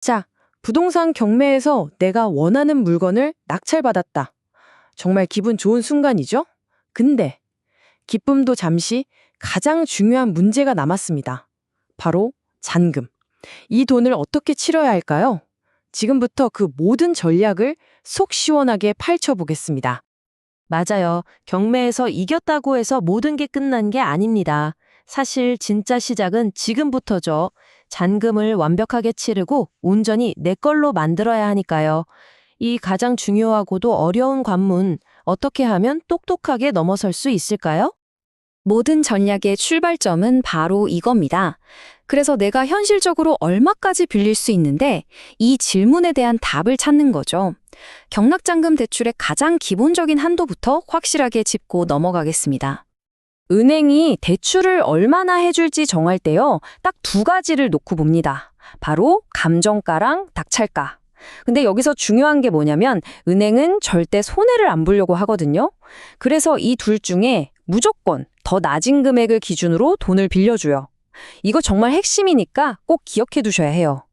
자, 부동산 경매에서 내가 원하는 물건을 낙찰받았다. 정말 기분 좋은 순간이죠? 근데 기쁨도 잠시 가장 중요한 문제가 남았습니다. 바로 잔금. 이 돈을 어떻게 치러야 할까요? 지금부터 그 모든 전략을 속 시원하게 파헤쳐 보겠습니다. 맞아요. 경매에서 이겼다고 해서 모든 게 끝난 게 아닙니다. 사실 진짜 시작은 지금부터죠. 잔금을 완벽하게 치르고 온전히 내 걸로 만들어야 하니까요. 이 가장 중요하고도 어려운 관문, 어떻게 하면 똑똑하게 넘어설 수 있을까요? 모든 전략의 출발점은 바로 이겁니다. 그래서 내가 현실적으로 얼마까지 빌릴 수 있는데 이 질문에 대한 답을 찾는 거죠. 경락잔금 대출의 가장 기본적인 한도부터 확실하게 짚고 넘어가겠습니다. 은행이 대출을 얼마나 해줄지 정할 때요, 딱 두 가지를 놓고 봅니다. 바로 감정가랑 낙찰가. 근데 여기서 중요한 게 뭐냐면 은행은 절대 손해를 안 보려고 하거든요. 그래서 이 둘 중에 무조건 더 낮은 금액을 기준으로 돈을 빌려줘요. 이거 정말 핵심이니까 꼭 기억해 두셔야 해요.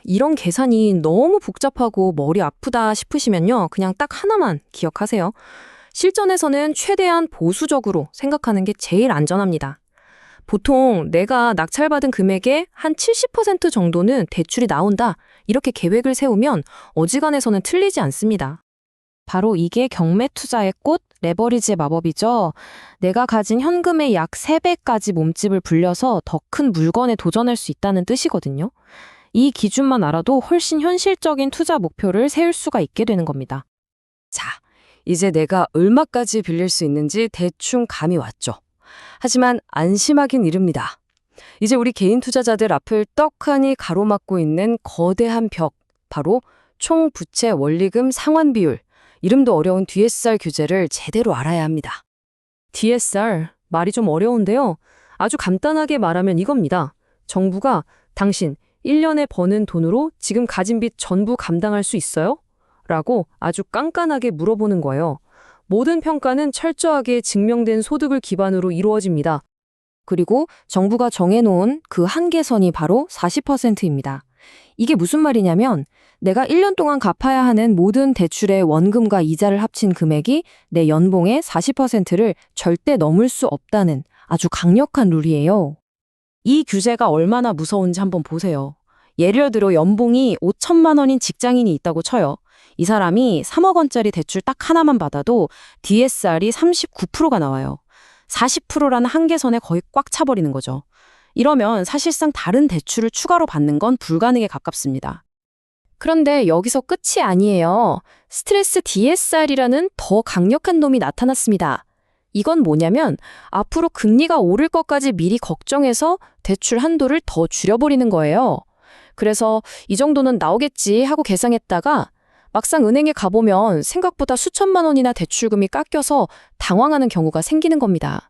이런 계산이 너무 복잡하고 머리 아프다 싶으시면요, 그냥 딱 하나만 기억하세요. 실전에서는 최대한 보수적으로 생각하는 게 제일 안전합니다. 보통 내가 낙찰받은 금액의 한 70% 정도는 대출이 나온다, 이렇게 계획을 세우면 어지간해서는 틀리지 않습니다. 바로 이게 경매 투자의 꽃, 레버리지의 마법이죠. 내가 가진 현금의 약 3배까지 몸집을 불려서 더 큰 물건에 도전할 수 있다는 뜻이거든요. 이 기준만 알아도 훨씬 현실적인 투자 목표를 세울 수가 있게 되는 겁니다. 자, 이제 내가 얼마까지 빌릴 수 있는지 대충 감이 왔죠. 하지만 안심하긴 이릅니다. 이제 우리 개인 투자자들 앞을 떡하니 가로막고 있는 거대한 벽, 바로 총부채 원리금 상환 비율, 이름도 어려운 DSR 규제를 제대로 알아야 합니다. DSR, 말이 좀 어려운데요. 아주 간단하게 말하면 이겁니다. 정부가 당신 1년에 버는 돈으로 지금 가진 빚 전부 감당할 수 있어요? 라고 아주 깐깐하게 물어보는 거예요. 모든 평가는 철저하게 증명된 소득을 기반으로 이루어집니다. 그리고 정부가 정해놓은 그 한계선이 바로 40%입니다. 이게 무슨 말이냐면 내가 1년 동안 갚아야 하는 모든 대출의 원금과 이자를 합친 금액이 내 연봉의 40%를 절대 넘을 수 없다는 아주 강력한 룰이에요. 이 규제가 얼마나 무서운지 한번 보세요. 예를 들어 연봉이 5천만 원인 직장인이 있다고 쳐요. 이 사람이 3억 원짜리 대출 딱 하나만 받아도 DSR이 39%가 나와요. 40%라는 한계선에 거의 꽉 차버리는 거죠. 이러면 사실상 다른 대출을 추가로 받는 건 불가능에 가깝습니다. 그런데 여기서 끝이 아니에요. 스트레스 DSR이라는 더 강력한 놈이 나타났습니다. 이건 뭐냐면 앞으로 금리가 오를 것까지 미리 걱정해서 대출 한도를 더 줄여버리는 거예요. 그래서 이 정도는 나오겠지 하고 계산했다가 막상 은행에 가보면 생각보다 수천만 원이나 대출금이 깎여서 당황하는 경우가 생기는 겁니다.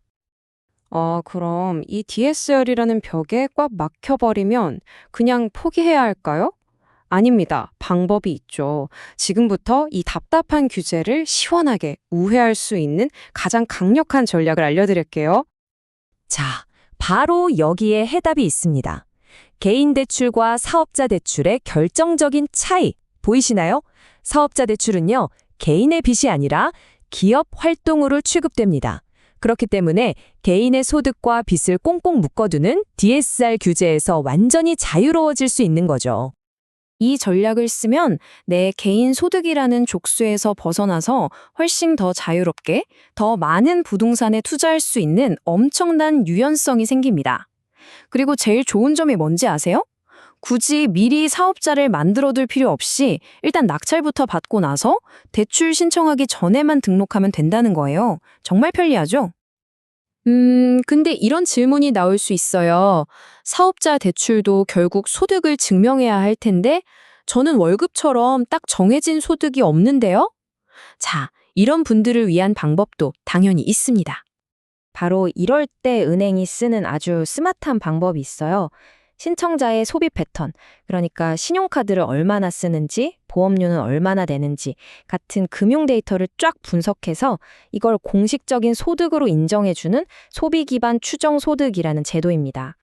그럼 이 DSR이라는 벽에 꽉 막혀버리면 그냥 포기해야 할까요? 아닙니다. 방법이 있죠. 지금부터 이 답답한 규제를 시원하게 우회할 수 있는 가장 강력한 전략을 알려드릴게요. 자, 바로 여기에 해답이 있습니다. 개인 대출과 사업자 대출의 결정적인 차이 보이시나요? 사업자 대출은요, 개인의 빚이 아니라 기업 활동으로 취급됩니다. 그렇기 때문에 개인의 소득과 빚을 꽁꽁 묶어두는 DSR 규제에서 완전히 자유로워질 수 있는 거죠. 이 전략을 쓰면 내 개인 소득이라는 족쇄에서 벗어나서 훨씬 더 자유롭게 더 많은 부동산에 투자할 수 있는 엄청난 유연성이 생깁니다. 그리고 제일 좋은 점이 뭔지 아세요? 굳이 미리 사업자를 만들어둘 필요 없이 일단 낙찰부터 받고 나서 대출 신청하기 전에만 등록하면 된다는 거예요. 정말 편리하죠? 근데 이런 질문이 나올 수 있어요. 사업자 대출도 결국 소득을 증명해야 할 텐데 저는 월급처럼 딱 정해진 소득이 없는데요? 자, 이런 분들을 위한 방법도 당연히 있습니다. 바로 이럴 때 은행이 쓰는 아주 스마트한 방법이 있어요. 신청자의 소비 패턴, 그러니까 신용카드를 얼마나 쓰는지, 보험료는 얼마나 내는지 같은 금융 데이터를 쫙 분석해서 이걸 공식적인 소득으로 인정해주는 소비 기반 추정 소득이라는 제도입니다.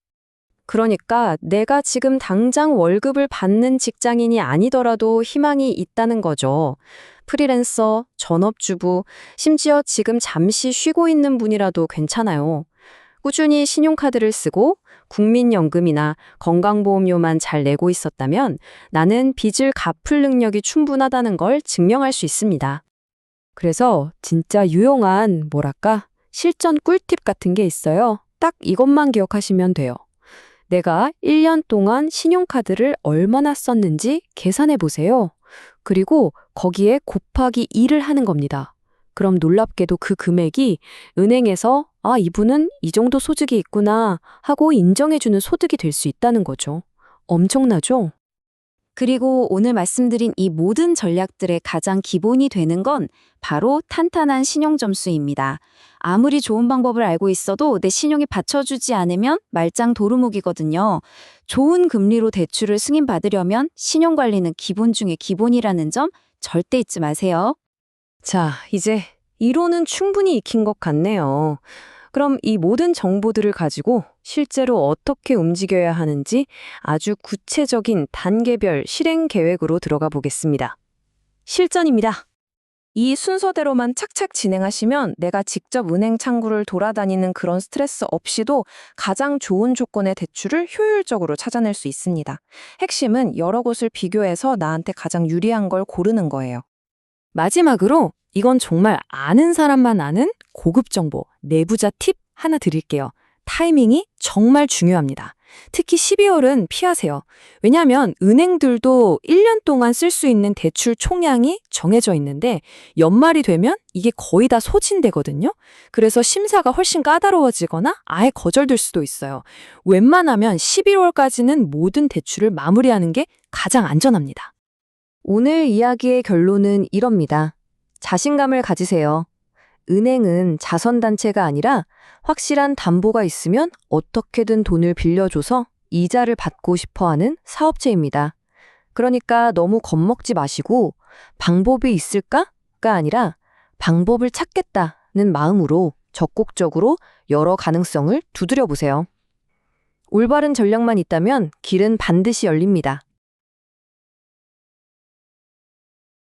그러니까 내가 지금 당장 월급을 받는 직장인이 아니더라도 희망이 있다는 거죠. 프리랜서, 전업주부, 심지어 지금 잠시 쉬고 있는 분이라도 괜찮아요. 꾸준히 신용카드를 쓰고 국민연금이나 건강보험료만 잘 내고 있었다면 나는 빚을 갚을 능력이 충분하다는 걸 증명할 수 있습니다. 그래서 진짜 유용한 실전 꿀팁 같은 게 있어요. 딱 이것만 기억하시면 돼요. 내가 1년 동안 신용카드를 얼마나 썼는지 계산해 보세요. 그리고 거기에 곱하기 2를 하는 겁니다. 그럼 놀랍게도 그 금액이 은행에서 이분은 이 정도 소득이 있구나 하고 인정해주는 소득이 될 수 있다는 거죠. 엄청나죠? 그리고 오늘 말씀드린 이 모든 전략들의 가장 기본이 되는 건 바로 탄탄한 신용점수입니다. 아무리 좋은 방법을 알고 있어도 내 신용이 받쳐주지 않으면 말짱 도루묵이거든요. 좋은 금리로 대출을 승인받으려면 신용관리는 기본 중에 기본이라는 점 절대 잊지 마세요. 자, 이제 이론은 충분히 익힌 것 같네요. 그럼 이 모든 정보들을 가지고 실제로 어떻게 움직여야 하는지 아주 구체적인 단계별 실행 계획으로 들어가 보겠습니다. 실전입니다. 이 순서대로만 착착 진행하시면 내가 직접 은행 창구를 돌아다니는 그런 스트레스 없이도 가장 좋은 조건의 대출을 효율적으로 찾아낼 수 있습니다. 핵심은 여러 곳을 비교해서 나한테 가장 유리한 걸 고르는 거예요. 마지막으로 이건 정말 아는 사람만 아는 고급 정보, 내부자 팁 하나 드릴게요. 타이밍이 정말 중요합니다. 특히 12월은 피하세요. 왜냐하면 은행들도 1년 동안 쓸 수 있는 대출 총량이 정해져 있는데 연말이 되면 이게 거의 다 소진되거든요. 그래서 심사가 훨씬 까다로워지거나 아예 거절될 수도 있어요. 웬만하면 11월까지는 모든 대출을 마무리하는 게 가장 안전합니다. 오늘 이야기의 결론은 이럽니다. 자신감을 가지세요. 은행은 자선단체가 아니라 확실한 담보가 있으면 어떻게든 돈을 빌려줘서 이자를 받고 싶어하는 사업체입니다. 그러니까 너무 겁먹지 마시고 방법이 있을까가 아니라 방법을 찾겠다는 마음으로 적극적으로 여러 가능성을 두드려 보세요. 올바른 전략만 있다면 길은 반드시 열립니다.